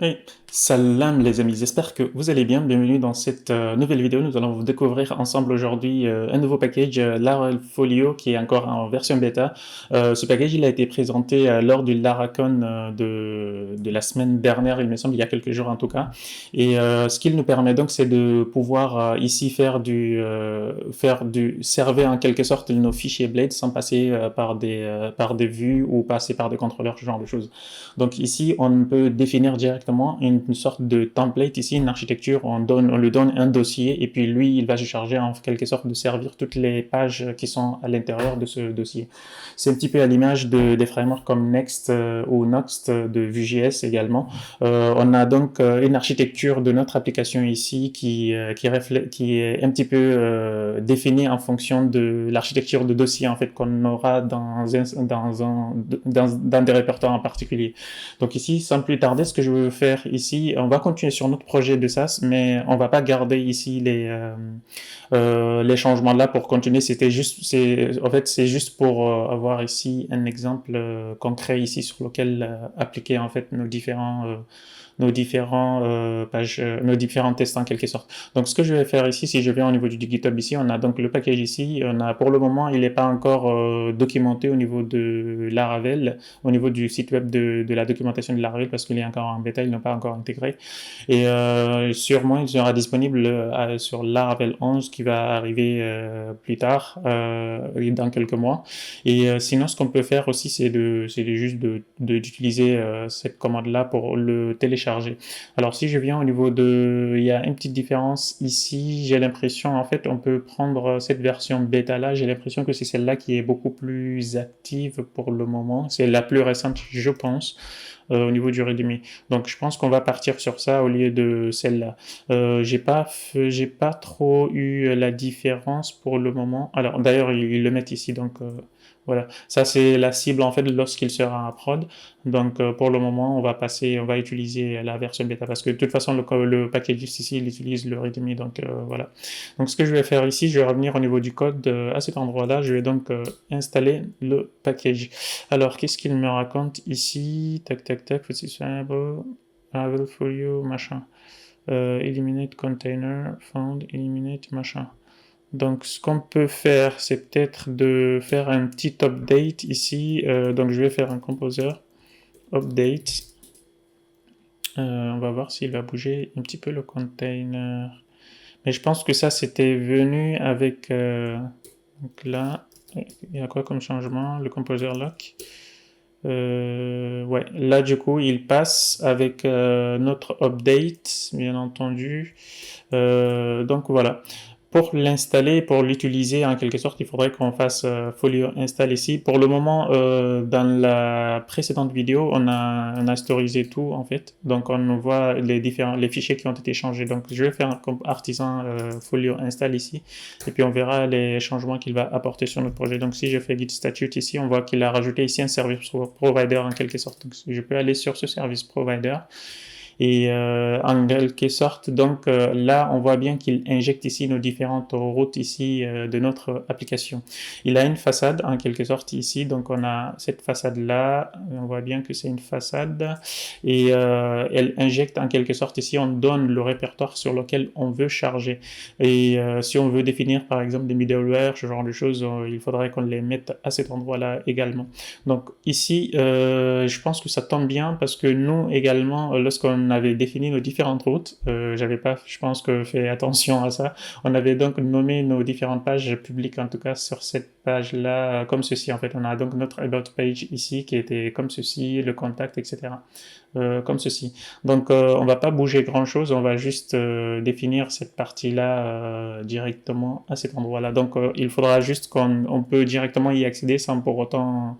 Hey, salam les amis, j'espère que vous allez bien. Bienvenue dans cette nouvelle vidéo. Nous allons vous découvrir ensemble aujourd'hui un nouveau package, Laravel Folio, qui est encore en version bêta. Ce package, il a été présenté lors du Laracon de la semaine dernière, il me semble, il y a quelques jours en tout cas. Et ce qu'il nous permet donc, c'est de pouvoir ici servir en quelque sorte nos fichiers Blade sans passer par des vues ou passer par des contrôleurs, ce genre de choses. Donc ici, on peut définir directement une sorte de template, ici une architecture, on lui donne un dossier et puis lui, il va se charger en quelque sorte de servir toutes les pages qui sont à l'intérieur de ce dossier. C'est un petit peu à l'image des frameworks comme Next ou Next de Vue.js également. On a donc une architecture de notre application ici qui est un petit peu définie en fonction de l'architecture de dossier en fait qu'on aura dans des répertoires en particulier. Donc ici, sans plus tarder, ce que je veux faire ici, on va continuer sur notre projet de SaaS, mais on va pas garder ici les changements là pour continuer. En fait, c'est juste pour avoir ici un exemple concret ici sur lequel appliquer en fait nos différents tests en quelque sorte. Donc ce que je vais faire ici, si je viens au niveau du GitHub ici, on a donc le package ici, on a pour le moment, il n'est pas encore documenté au niveau de Laravel, au niveau du site web de la documentation de Laravel parce qu'il est encore en bêta, il n'est pas encore intégré. Et sûrement, il sera disponible sur Laravel 11 qui va arriver plus tard, dans quelques mois. Et sinon, ce qu'on peut faire aussi, d'utiliser cette commande-là pour le télécharger. Alors, si je viens au niveau il y a une petite différence ici. J'ai l'impression, en fait, on peut prendre cette version bêta-là. J'ai l'impression que c'est celle-là qui est beaucoup plus active pour le moment. C'est la plus récente, je pense, au niveau du Readme. Donc, je pense qu'on va partir sur ça au lieu de celle-là. J'ai pas trop eu la différence pour le moment. Alors, d'ailleurs, ils le mettent ici, donc voilà. Ça, c'est la cible en fait lorsqu'il sera en prod. Donc, pour le moment, on va utiliser la version bêta parce que de toute façon, le package ici, il utilise le README. Donc, voilà. Donc, ce que je vais faire ici, je vais revenir au niveau du code à cet endroit-là. Je vais donc installer le package. Alors, qu'est-ce qu'il me raconte ici? Tac, tac, tac. Laravel Folio, machin. Eliminate container, found, eliminate, machin. Donc, ce qu'on peut faire, c'est peut-être de faire un petit update ici. Donc, je vais faire un composer update. On va voir s'il va bouger un petit peu le container. Mais je pense que ça, c'était venu avec... donc là, il y a quoi comme changement? Le composer lock. Ouais, là du coup il passe avec notre update, bien entendu. Donc voilà. Pour l'installer, pour l'utiliser en quelque sorte, il faudrait qu'on fasse folio install ici. Pour le moment, dans la précédente vidéo, on a storyisé tout en fait. Donc on voit les fichiers qui ont été changés. Donc je vais faire comme artisan folio install ici. Et puis on verra les changements qu'il va apporter sur notre projet. Donc si je fais git statute ici, on voit qu'il a rajouté ici un service provider en quelque sorte. Donc je peux aller sur ce service provider. Et en quelque sorte, donc là, on voit bien qu'il injecte ici nos différentes routes ici de notre application. Il a une façade en quelque sorte ici, donc on a cette façade-là, on voit bien que c'est une façade, et elle injecte en quelque sorte ici, on donne le répertoire sur lequel on veut charger. Et si on veut définir par exemple des middleware, ce genre de choses, il faudrait qu'on les mette à cet endroit-là également. Donc ici, je pense que ça tombe bien parce que nous également, lorsqu'on avait défini nos différentes routes, j'avais pas, je pense que fait attention à ça. On avait donc nommé nos différentes pages publiques, en tout cas sur cette page-là, comme ceci en fait. On a donc notre about page ici qui était comme ceci, le contact, etc. Comme ceci. Donc on va pas bouger grand chose, on va juste définir cette partie-là directement à cet endroit-là. Donc il faudra juste qu'on peut directement y accéder sans pour autant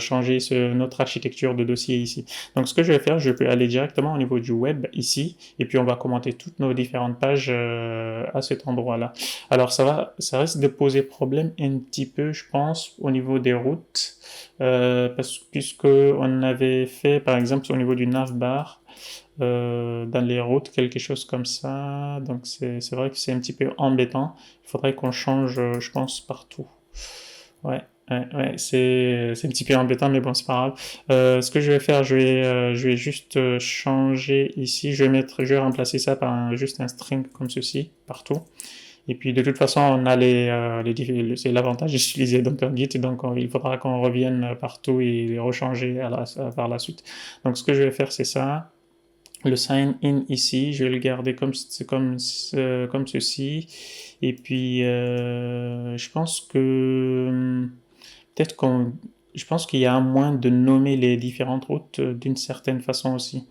changer notre architecture de dossier ici. Donc ce que je vais faire, je peux aller directement au niveau du web ici, et puis on va commenter toutes nos différentes pages à cet endroit-là. Alors ça risque de poser problème un petit peu, je pense, au niveau des routes, puisque on avait fait, par exemple, au niveau du navbar, dans les routes, quelque chose comme ça. Donc c'est vrai que c'est un petit peu embêtant. Il faudrait qu'on change, je pense, partout. Ouais. Ouais, c'est un petit peu embêtant, mais bon, c'est pas grave. Ce que je vais faire, je vais juste changer ici. Je vais remplacer ça par juste un string comme ceci, partout. Et puis, de toute façon, on a c'est l'avantage d'utiliser Docker Git, donc il faudra qu'on revienne partout et les rechanger par la suite. Donc, ce que je vais faire, c'est ça. Le sign in ici, je vais le garder comme ceci. Et puis, je pense que peut-être qu'on, je pense qu'il y a un moyen de nommer les différentes routes d'une certaine façon aussi.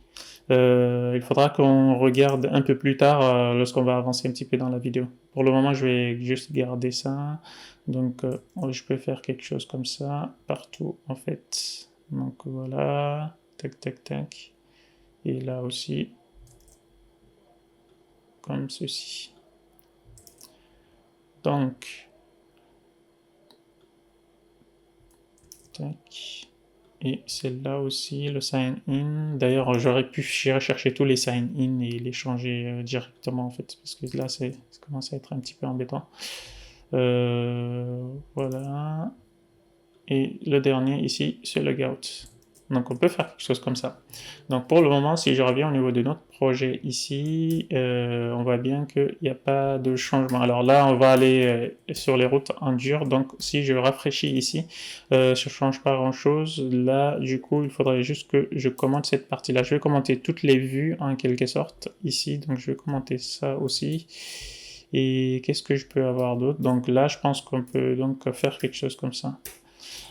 Il faudra qu'on regarde un peu plus tard lorsqu'on va avancer un petit peu dans la vidéo. Pour le moment, je vais juste garder ça. Donc, je peux faire quelque chose comme ça partout en fait. Donc voilà, tac tac tac. Et là aussi, comme ceci. Donc, tac. Et celle-là aussi, le sign-in. D'ailleurs, j'aurais pu chercher tous les sign-in et les changer directement en fait, parce que là, ça commence à être un petit peu embêtant. Voilà. Et le dernier ici, c'est le logout. Donc on peut faire quelque chose comme ça. Donc pour le moment, si je reviens au niveau de notre projet ici, on voit bien qu'il n'y a pas de changement. Alors là, on va aller sur les routes en dur. Donc si je rafraîchis ici, je ne change pas grand-chose. Là, du coup, il faudrait juste que je commente cette partie-là. Je vais commenter toutes les vues en quelque sorte ici. Donc je vais commenter ça aussi. Et qu'est-ce que je peux avoir d'autre? Donc là, je pense qu'on peut donc faire quelque chose comme ça.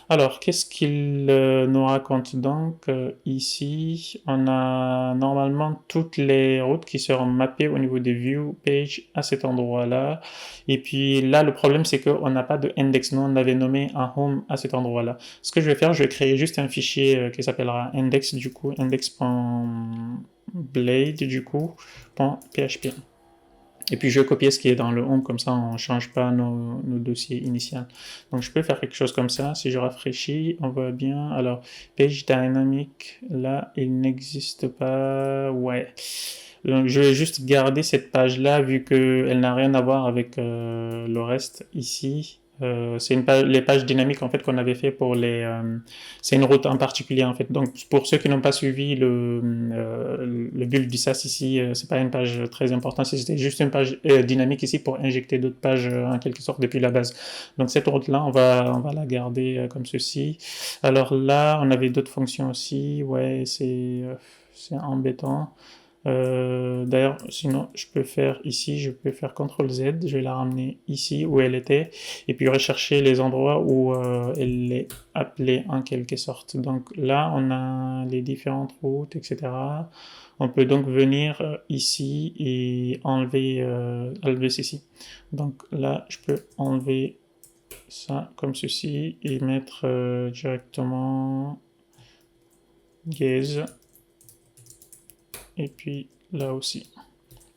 Alors, qu'est-ce qu'il nous raconte donc ici? On a normalement toutes les routes qui seront mappées au niveau des view page à cet endroit-là. Et puis là, le problème, c'est qu'on n'a pas de index. Nous, on avait nommé un home à cet endroit-là. Ce que je vais faire, je vais créer juste un fichier qui s'appellera index, du coup, index.blade, du coup, .php. Et puis je vais copier ce qui est dans le home, comme ça on ne change pas nos dossiers initiaux. Donc je peux faire quelque chose comme ça. Si je rafraîchis, on voit bien. Alors, page dynamic, là, il n'existe pas. Ouais. Donc je vais juste garder cette page-là vu qu'elle n'a rien à voir avec le reste ici. C'est les pages dynamiques en fait qu'on avait fait pour c'est une route en particulier en fait. Donc pour ceux qui n'ont pas suivi le build du SAS ici, c'est pas une page très importante. C'était juste une page dynamique ici pour injecter d'autres pages en quelque sorte depuis la base. Donc cette route là, on va la garder comme ceci. Alors là, on avait d'autres fonctions aussi. Ouais, c'est embêtant. D'ailleurs, sinon, je peux faire ici, je peux faire CTRL Z, je vais la ramener ici où elle était, et puis rechercher les endroits où elle est appelée en quelque sorte. Donc là, on a les différentes routes, etc. On peut donc venir ici et enlever ceci. Donc là, je peux enlever ça comme ceci et mettre directement gaze. Et puis là aussi.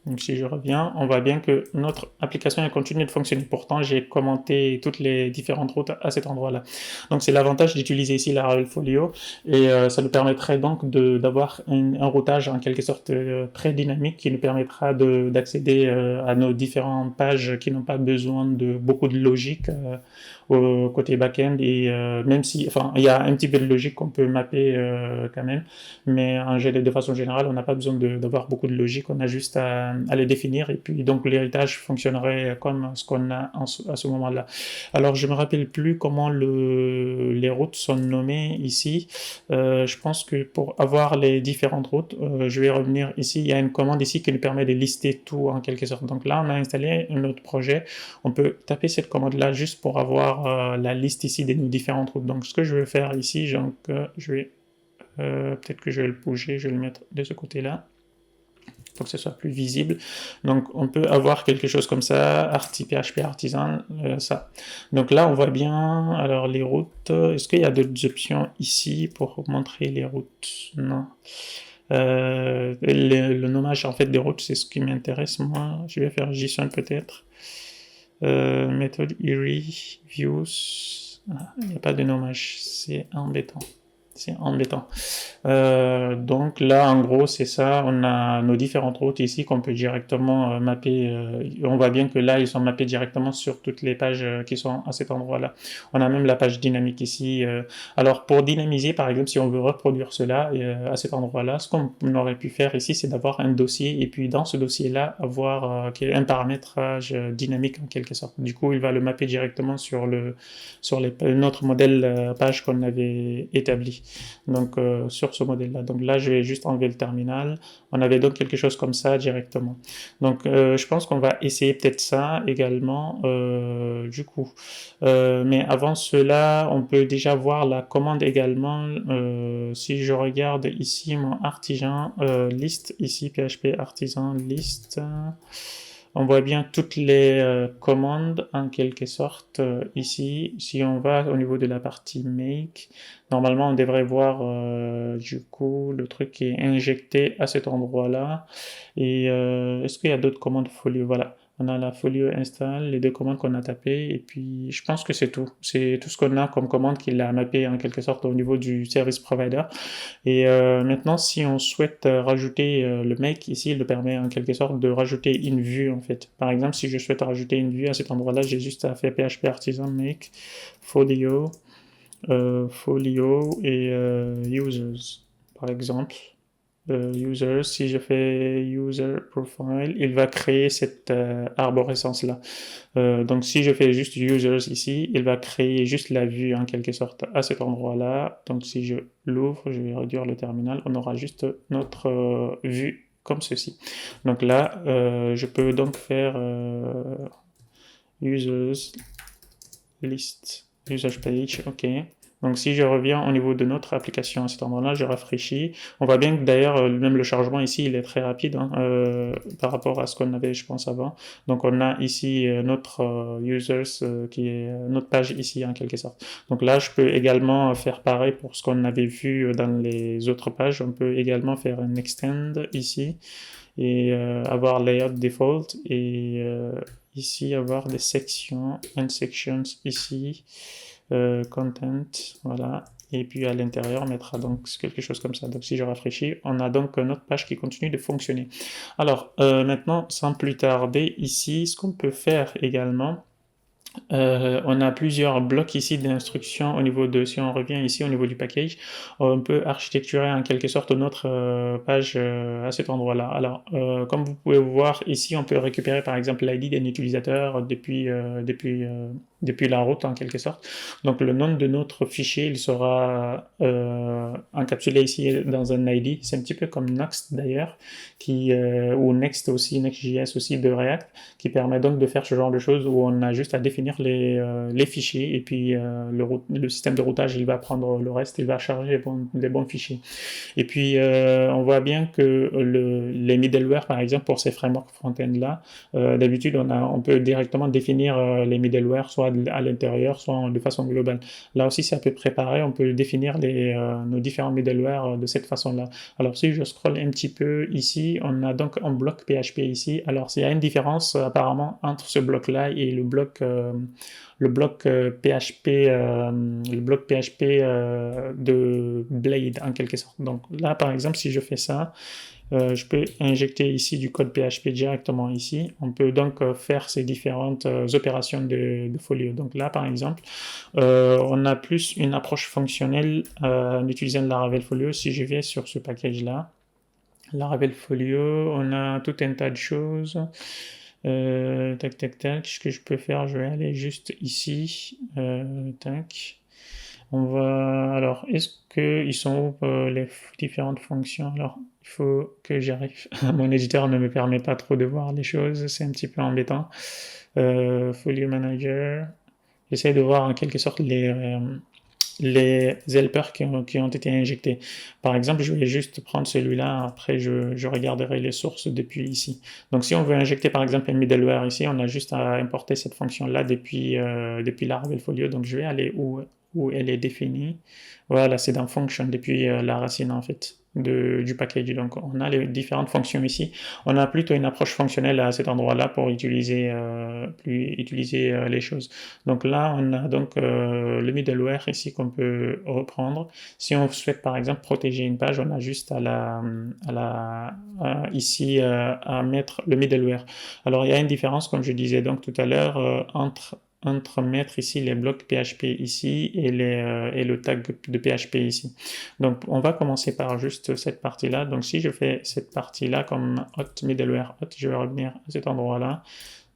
Donc si je reviens, on voit bien que notre application continue de fonctionner. Pourtant, j'ai commenté toutes les différentes routes à cet endroit-là. Donc c'est l'avantage d'utiliser ici la Folio et ça nous permettrait donc d'avoir un routage en quelque sorte très dynamique qui nous permettra d'accéder à nos différentes pages qui n'ont pas besoin de beaucoup de logique au côté back-end et même si, enfin, il y a un petit peu de logique qu'on peut mapper quand même, mais de façon générale, on n'a pas besoin d'avoir beaucoup de logique, on a juste à les définir et puis donc l'héritage fonctionnerait comme ce qu'on a à ce moment-là. Alors je me rappelle plus comment les routes sont nommées ici. Je pense que pour avoir les différentes routes, je vais revenir ici. Il y a une commande ici qui nous permet de lister tout en quelque sorte. Donc là, on a installé un autre projet. On peut taper cette commande-là juste pour avoir la liste ici de nos différentes routes. Donc ce que je vais faire ici, donc, je vais peut-être que je vais le bouger, je vais le mettre de ce côté-là pour que ce soit plus visible. Donc on peut avoir quelque chose comme ça, PHP artisan, ça. Donc là on voit bien, alors les routes, est-ce qu'il y a d'autres options ici pour montrer les routes? Non. Le nommage en fait des routes, c'est ce qui m'intéresse moi. Je vais faire JSON peut-être. Method Erie, Views. Il n'y a pas de nommage, c'est embêtant. C'est embêtant. Donc là, en gros, c'est ça. On a nos différentes routes ici qu'on peut directement mapper. On voit bien que là, ils sont mappés directement sur toutes les pages qui sont à cet endroit-là. On a même la page dynamique ici. Alors, pour dynamiser, par exemple, si on veut reproduire cela à cet endroit-là, ce qu'on aurait pu faire ici, c'est d'avoir un dossier et puis dans ce dossier-là, avoir un paramétrage dynamique en quelque sorte. Du coup, il va le mapper directement sur notre modèle page qu'on avait établi. Donc, sur ce modèle-là. Donc là, je vais juste enlever le terminal. On avait donc quelque chose comme ça directement. Donc, je pense qu'on va essayer peut-être ça également, du coup. Mais avant cela, on peut déjà voir la commande également. Si je regarde ici mon artisan list, ici PHP artisan list, on voit bien toutes les commandes en quelque sorte ici. Si on va au niveau de la partie make, normalement on devrait voir du coup le truc qui est injecté à cet endroit-là. Et est-ce qu'il y a d'autres commandes folio? Voilà. On a la folio install, les deux commandes qu'on a tapées, et puis je pense que c'est tout. C'est tout ce qu'on a comme commande qu'il a mappé en quelque sorte au niveau du service provider. Et maintenant, si on souhaite rajouter le make ici, il le permet en quelque sorte de rajouter une vue en fait. Par exemple, si je souhaite rajouter une vue à cet endroit-là, j'ai juste à faire PHP artisan make folio, folio et users par exemple. Users, si je fais user profile, il va créer cette arborescence-là. Donc si je fais juste users ici, il va créer juste la vue en quelque sorte à cet endroit-là. Donc si je l'ouvre, je vais réduire le terminal, on aura juste notre vue comme ceci. Donc là, je peux donc faire users list, usage page, ok. Donc si je reviens au niveau de notre application à cet endroit-là, je rafraîchis. On voit bien que d'ailleurs, même le chargement ici, il est très rapide hein, par rapport à ce qu'on avait, je pense, avant. Donc on a ici notre users, qui est notre page ici en quelque sorte. Donc là, je peux également faire pareil pour ce qu'on avait vu dans les autres pages. On peut également faire un extend ici et avoir layout default et ici avoir des sections, and sections ici. Content, voilà, et puis à l'intérieur on mettra donc quelque chose comme ça. Donc si je rafraîchis, on a donc notre page qui continue de fonctionner. Alors maintenant, sans plus tarder, ici, ce qu'on peut faire également, on a plusieurs blocs ici d'instructions au niveau de, si on revient ici au niveau du package, on peut architecturer en quelque sorte notre page à cet endroit-là. Alors, comme vous pouvez voir ici, on peut récupérer par exemple l'ID d'un utilisateur depuis la route en quelque sorte. Donc le nom de notre fichier, il sera encapsulé ici dans un ID. C'est un petit peu comme Next d'ailleurs, ou Next aussi, Next.js aussi de React, qui permet donc de faire ce genre de choses où on a juste à définir les fichiers et puis le système de routage, il va prendre le reste, il va charger les bons fichiers. Et puis, on voit bien que les middleware, par exemple, pour ces frameworks front-end là, d'habitude, on peut directement définir les middleware soit à l'intérieur, soit de façon globale. Là aussi, c'est à peu près pareil, on peut définir nos différents middleware de cette façon-là. Alors, si je scrolle un petit peu ici, on a donc un bloc PHP ici. Alors, il y a une différence apparemment entre ce bloc-là et le bloc PHP, de Blade en quelque sorte. Donc là, par exemple, si je fais ça, je peux injecter ici du code PHP directement ici. On peut donc faire ces différentes opérations de folio. Donc là, par exemple, on a plus une approche fonctionnelle en utilisant Laravel Folio. Si je vais sur ce package-là, Laravel Folio, on a tout un tas de choses. Tac, tac, tac. Ce que je peux faire, je vais aller juste ici. Tac. On va. Alors, est-ce qu'ils sont où les différentes fonctions? Alors, il faut que j'arrive. Mon éditeur ne me permet pas trop de voir les choses, c'est un petit peu embêtant. Folio Manager. J'essaie de voir en quelque sorte les helpers qui ont été injectés. Par exemple, je vais juste prendre celui-là, après je regarderai les sources depuis ici. Donc si on veut injecter par exemple un middleware ici, on a juste à importer cette fonction-là depuis Laravel Folio. Donc je vais aller où elle est définie. Voilà, c'est dans function depuis la racine en fait. du package. Donc on a les différentes fonctions ici. On a plutôt une approche fonctionnelle à cet endroit-là pour utiliser, les choses. Donc là, on a donc le middleware ici qu'on peut reprendre. Si on souhaite par exemple protéger une page, on a juste ici à mettre le middleware. Alors il y a une différence, comme je disais donc tout à l'heure, entre mettre ici les blocs PHP ici et le tag de PHP ici. Donc on va commencer par juste cette partie-là. Donc si je fais cette partie-là comme hot middleware hot, je vais revenir à cet endroit-là.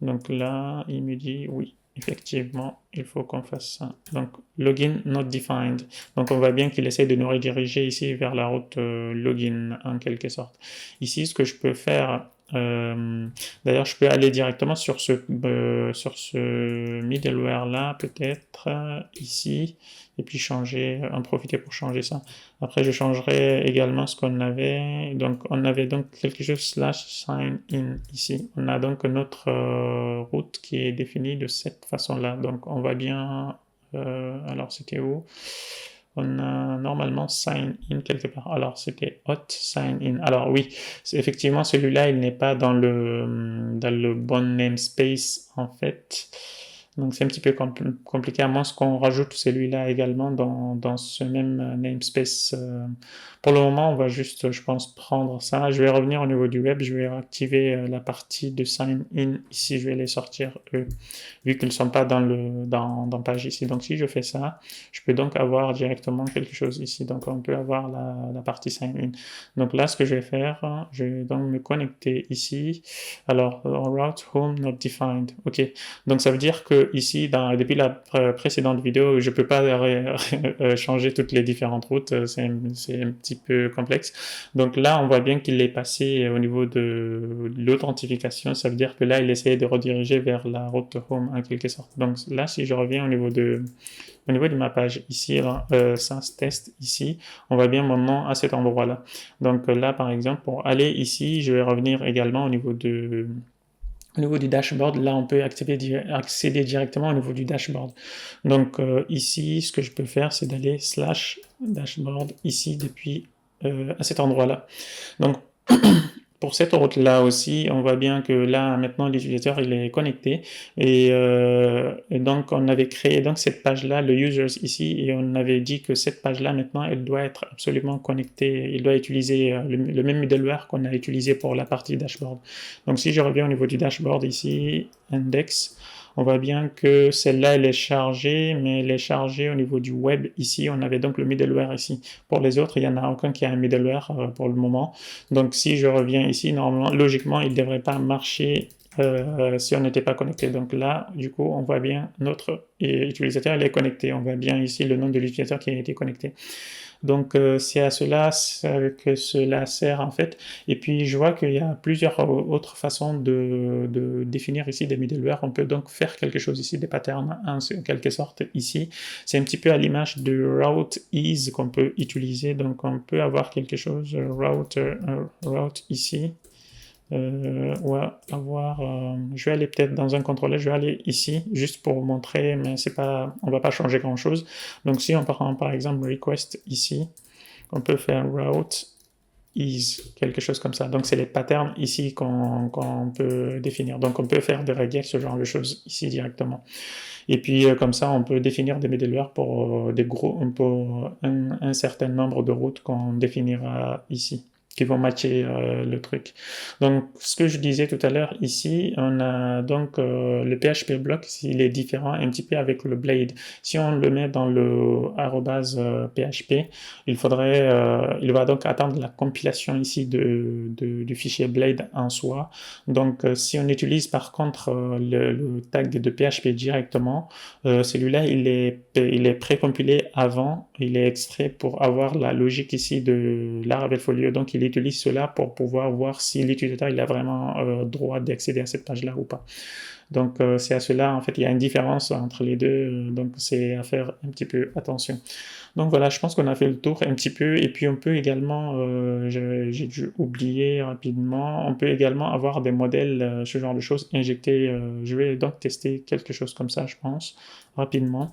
Donc là, il me dit oui, effectivement, il faut qu'on fasse ça. Donc login not defined. Donc on voit bien qu'il essaie de nous rediriger ici vers la route login en quelque sorte. Ici, ce que je peux faire, d'ailleurs, je peux aller directement sur ce middleware là, peut-être ici, et puis en profiter pour changer ça. Après, je changerai également ce qu'on avait. Donc, on avait donc quelque chose /sign in ici. On a donc notre route qui est définie de cette façon-là. Donc, on va bien. Alors, c'était où? On a normalement sign in quelque part. Alors, c'était hot sign in. Alors, oui, effectivement, celui-là, il n'est pas dans le bon namespace, en fait. Donc, c'est un petit peu compliqué, à moins qu'on rajoute celui-là également dans ce même namespace. Pour le moment, on va juste, je pense, prendre ça. Je vais revenir au niveau du web. Je vais activer la partie de sign in. Ici, je vais les sortir, eux, vu qu'ils ne sont pas dans page ici. Donc, si je fais ça, je peux donc avoir directement quelque chose ici. Donc, on peut avoir la partie sign in. Donc là, ce que je vais faire, je vais donc me connecter ici. Alors, route home not defined. OK. Donc, ça veut dire que ici, depuis la précédente vidéo, je ne peux pas changer toutes les différentes routes. C'est un petit peu complexe. Donc là, on voit bien qu'il est passé au niveau de l'authentification. Ça veut dire que là, il essayait de rediriger vers la route home en quelque sorte. Donc là, si je reviens au niveau de ma page ici, sans test ici, on voit bien mon nom à cet endroit-là. Donc là, par exemple, pour aller ici, je vais revenir également au niveau du dashboard. Là, on peut accéder directement au niveau du dashboard. Donc ici, ce que je peux faire, c'est d'aller /dashboard ici depuis à cet endroit-là. Donc pour cette route-là aussi, on voit bien que là, maintenant, l'utilisateur, il est connecté. Et donc, on avait créé donc cette page-là, le users ici, et on avait dit que cette page-là, maintenant, elle doit être absolument connectée. Il doit utiliser le même middleware qu'on a utilisé pour la partie dashboard. Donc, si je reviens au niveau du dashboard ici, index, on voit bien que celle-là, elle est chargée, mais elle est chargée au niveau du web. Ici, on avait donc le middleware ici. Pour les autres, il n'y en a aucun qui a un middleware pour le moment. Donc, si je reviens ici, normalement, logiquement, il ne devrait pas marcher si on n'était pas connecté. Donc là, du coup, on voit bien notre utilisateur, il est connecté. On voit bien ici le nom de l'utilisateur qui a été connecté. Donc c'est à cela que cela sert en fait. Et puis je vois qu'il y a plusieurs autres façons de définir ici des middleware. On peut donc faire quelque chose ici, des patterns en quelque sorte ici. C'est un petit peu à l'image de route is qu'on peut utiliser. Donc on peut avoir quelque chose, route ici. Ou avoir, je vais aller peut-être dans un contrôleur, je vais aller ici juste pour vous montrer, mais c'est pas, on va pas changer grand chose. Donc si on prend par exemple request ici, on peut faire route is, quelque chose comme ça. Donc c'est les patterns ici qu'on peut définir. Donc on peut faire des regex, ce genre de choses ici directement. Et puis comme ça, on peut définir des middleware pour un certain nombre de routes qu'on définira ici, qui vont matcher le truc. Donc, ce que je disais tout à l'heure ici, on a donc le PHP block, il est différent un petit peu avec le blade. Si on le met dans le @php, il va donc attendre la compilation ici du fichier blade en soi. Donc, si on utilise par contre le tag de PHP directement, celui-là, il est précompilé avant, il est extrait pour avoir la logique ici de Laravel Folio. Donc, il utilise cela pour pouvoir voir si l'utilisateur il a vraiment droit d'accéder à cette page-là ou pas. Donc, c'est à cela, en fait, il y a une différence entre les deux. Donc, c'est à faire un petit peu attention. Donc, voilà, je pense qu'on a fait le tour un petit peu. Et puis, on peut également, j'ai dû oublier rapidement, on peut également avoir des modèles, ce genre de choses injectés. Je vais donc tester quelque chose comme ça, je pense, rapidement.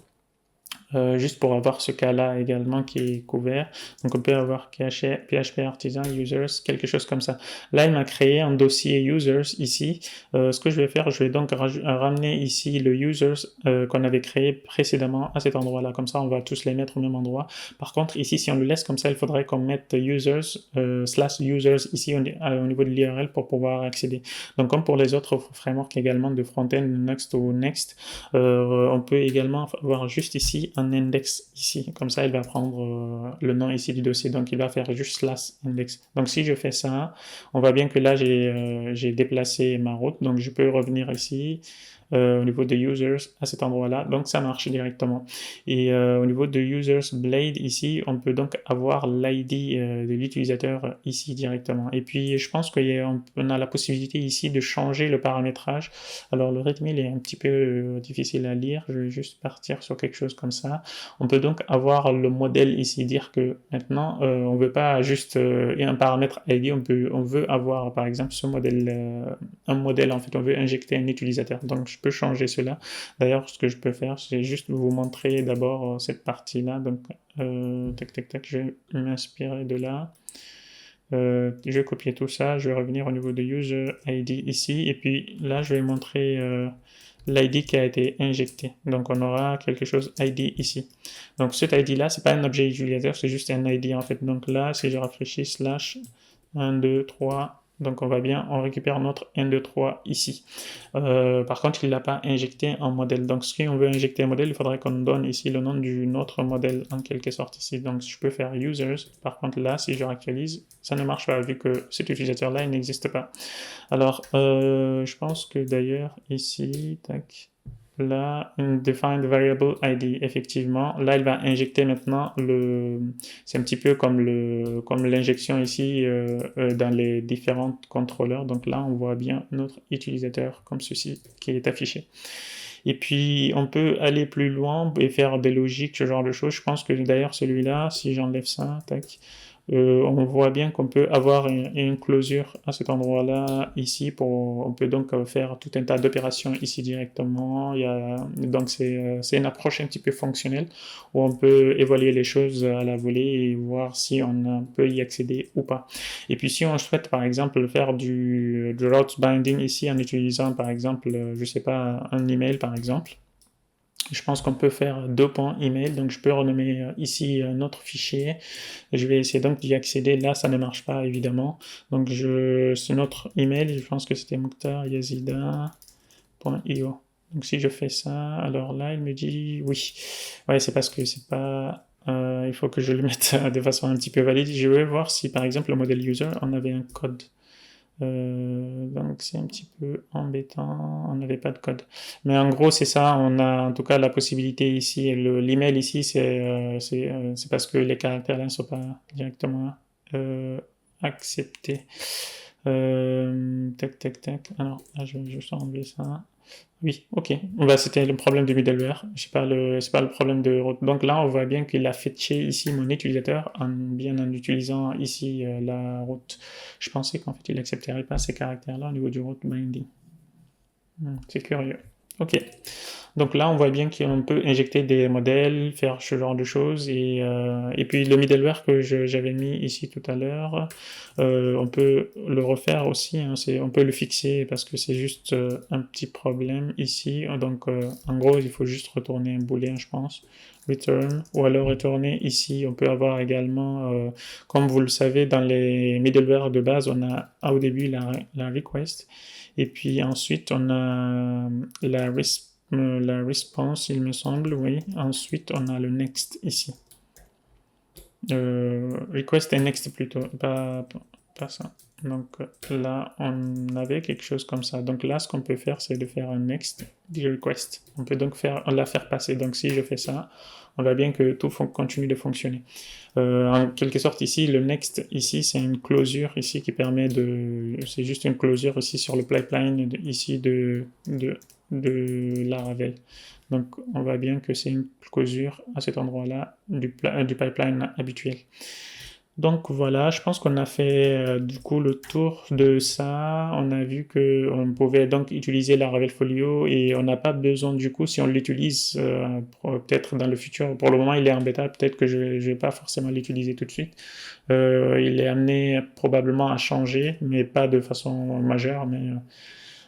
juste pour avoir ce cas-là également qui est couvert. Donc on peut avoir PHP Artisan Users, quelque chose comme ça. Là, il m'a créé un dossier Users ici. Ce que je vais faire, je vais donc ramener ici le Users qu'on avait créé précédemment à cet endroit-là. Comme ça, on va tous les mettre au même endroit. Par contre, ici, si on le laisse comme ça, il faudrait qu'on mette Users /users ici au niveau de l'URL pour pouvoir accéder. Donc comme pour les autres frameworks également de front-end, Next ou Next, on peut également avoir juste ici un index ici. Comme ça, il va prendre le nom ici du dossier. Donc, il va faire juste /index. Donc, si je fais ça, on voit bien que là, j'ai déplacé ma route. Donc, je peux revenir ici. Au niveau de users à cet endroit-là, donc ça marche directement. Et au niveau de users blade ici, on peut donc avoir l'ID de l'utilisateur ici directement. Et puis je pense qu'on a la possibilité ici de changer le paramétrage. Alors le README il est un petit peu difficile à lire, je vais juste partir sur quelque chose comme ça. On peut donc avoir le modèle ici, dire que maintenant on veut pas juste un paramètre ID, on veut avoir par exemple ce modèle, un modèle en fait, on veut injecter un utilisateur. Donc je peux changer cela. D'ailleurs, ce que je peux faire, c'est juste vous montrer d'abord cette partie-là. Donc, tac, je vais m'inspirer de là. Je vais copier tout ça. Je vais revenir au niveau de User ID ici. Et puis là, je vais montrer l'ID qui a été injecté. Donc, on aura quelque chose ID ici. Donc, cet ID-là, c'est pas un objet utilisateur, c'est juste un ID en fait. Donc là, si je rafraîchis /1, 2, 3, donc on va bien, on récupère notre 1, 2, 3 ici. Par contre, il ne l'a pas injecté en modèle. Donc si on veut injecter un modèle, il faudrait qu'on donne ici le nom de notre modèle en quelque sorte ici. Donc je peux faire users. Par contre là, si je réactualise, ça ne marche pas vu que cet utilisateur-là, il n'existe pas. Alors, je pense que d'ailleurs ici, tac. Là, defined variable ID, effectivement. Là, il va injecter maintenant c'est un petit peu comme l'injection ici dans les différents contrôleurs. Donc là, on voit bien notre utilisateur comme ceci qui est affiché. Et puis, on peut aller plus loin et faire des logiques, ce genre de choses. Je pense que d'ailleurs, celui-là, si j'enlève ça, tac, on voit bien qu'on peut avoir une closure à cet endroit-là, ici, on peut donc faire tout un tas d'opérations ici directement. Donc c'est une approche un petit peu fonctionnelle où on peut évaluer les choses à la volée et voir si on peut y accéder ou pas. Et puis si on souhaite par exemple faire du route binding ici en utilisant par exemple, je sais pas, un email par exemple, je pense qu'on peut faire 2.email, donc je peux renommer ici notre fichier. Je vais essayer donc d'y accéder. Là, ça ne marche pas évidemment. Donc c'est notre email. Je pense que c'était muktaryazida.io. Donc si je fais ça, alors là, il me dit oui. Ouais, c'est parce que c'est pas. Il faut que je le mette de façon un petit peu valide. Je vais voir si par exemple le modèle user on avait un code. Donc c'est un petit peu embêtant, on n'avait pas de code. Mais en gros c'est ça, on a en tout cas la possibilité ici, l'email ici c'est parce que les caractères là ne sont pas directement acceptés. Tac. Alors là je vais juste enlever ça. Oui, ok. Bah, c'était le problème de middleware. C'est pas le problème de route. Donc là, on voit bien qu'il a fetché ici mon utilisateur bien en utilisant ici la route. Je pensais qu'en fait, il accepterait pas ces caractères-là au niveau du route binding. C'est curieux. Ok. Donc là, on voit bien qu'on peut injecter des modèles, faire ce genre de choses. Et puis le middleware que j'avais mis ici tout à l'heure, on peut le refaire aussi. Hein, on peut le fixer parce que c'est juste un petit problème ici. Donc en gros, il faut juste retourner un booléen, je pense. Return. Ou alors retourner ici. On peut avoir également, comme vous le savez, dans les middleware de base, on a au début la request. Et puis ensuite, on a la response, il me semble, oui. Ensuite, on a le next ici. Request et next plutôt, pas ça. Donc là, on avait quelque chose comme ça. Donc là, ce qu'on peut faire, c'est de faire un next du request. On peut donc la faire passer. Donc si je fais ça, on voit bien que tout continue de fonctionner. En quelque sorte, ici, le next, ici, c'est une closure ici qui permet c'est juste une closure ici sur le pipeline ici de Laravel. Donc, on voit bien que c'est une closure à cet endroit-là du pipeline habituel. Donc voilà, je pense qu'on a fait du coup le tour de ça. On a vu que on pouvait donc utiliser Laravel Folio et on n'a pas besoin du coup, si on l'utilise peut-être dans le futur, pour le moment il est en bêta, peut-être que je ne vais pas forcément l'utiliser tout de suite. Il est amené probablement à changer, mais pas de façon majeure, mais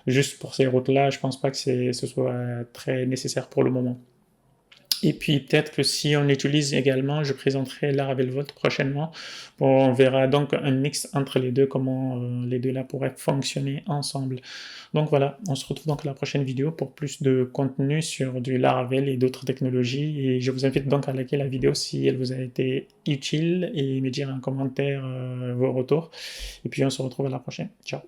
juste pour ces routes-là, je pense pas que ce soit très nécessaire pour le moment. Et puis peut-être que si on l'utilise également, je présenterai Laravel Vault prochainement. Bon, on verra donc un mix entre les deux, comment les deux là pourraient fonctionner ensemble. Donc voilà, on se retrouve donc à la prochaine vidéo pour plus de contenu sur du Laravel et d'autres technologies. Et je vous invite donc à liker la vidéo si elle vous a été utile et me dire en commentaire vos retours. Et puis on se retrouve à la prochaine. Ciao.